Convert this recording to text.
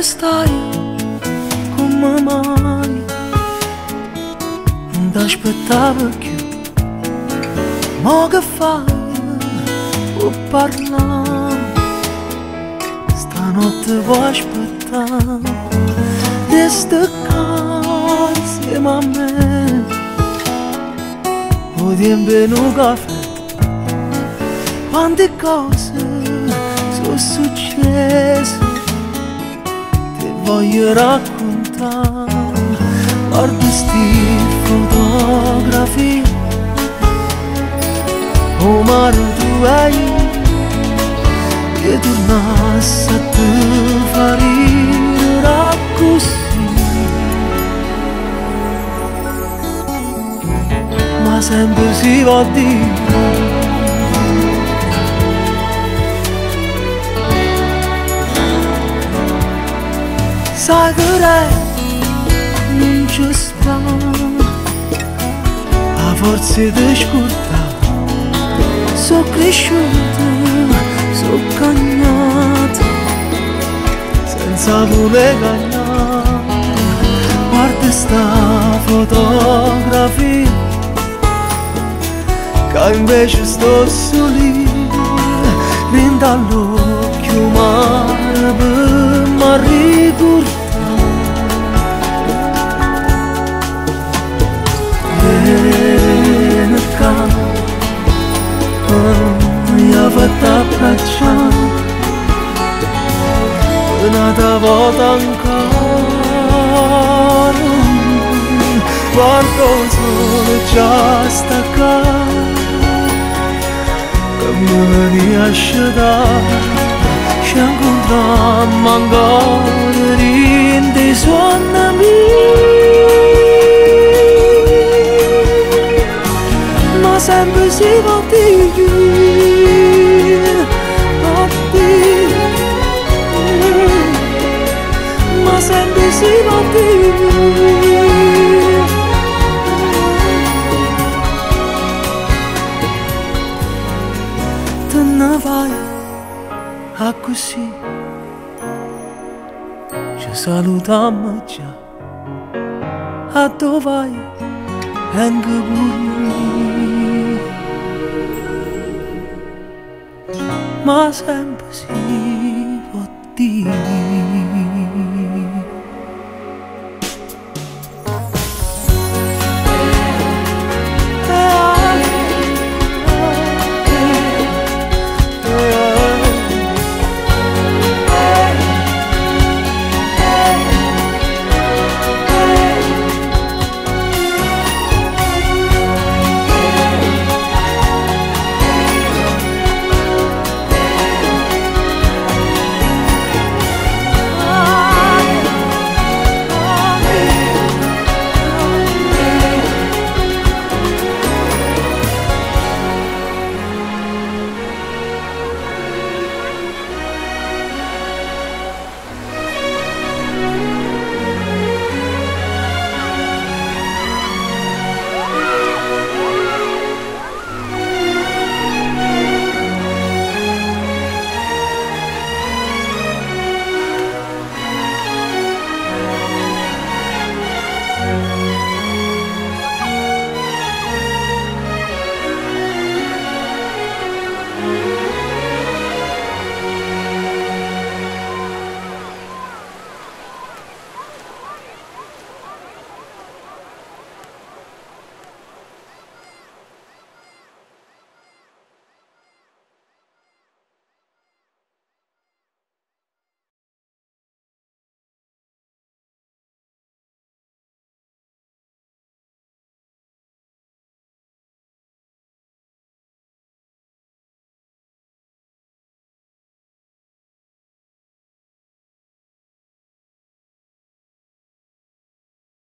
stai come mai non t'aspettavo più, ma che fai o parlare stanotte vuoi aspettare di staccare insieme a me o tempo in un caffè. Quante cose sono successe, ti voglio raccontare. Guarda sti fotografie, o mare tu hai, che tornasse a te far ridere così, ma sempre si può dire. Sai che non ci sta a forza di scordare, sono cresciuto, sono cagnato senza voler cagnare. Guarda sta fotografia che invece sto lì, rende all'occhio mare per m'arricordare. Vieni qua, mi ha fatto abbracciare un'altra volta ancora. Guarda il sole già staccato che mi veniva a sciatare, ci incontrammo ancora in dei suoni miei. Ma sempre si può dire, ma sempre si può dire. Te ne vai a così, ci salutiamo già, a dove vai anche pure, ma sempre sì.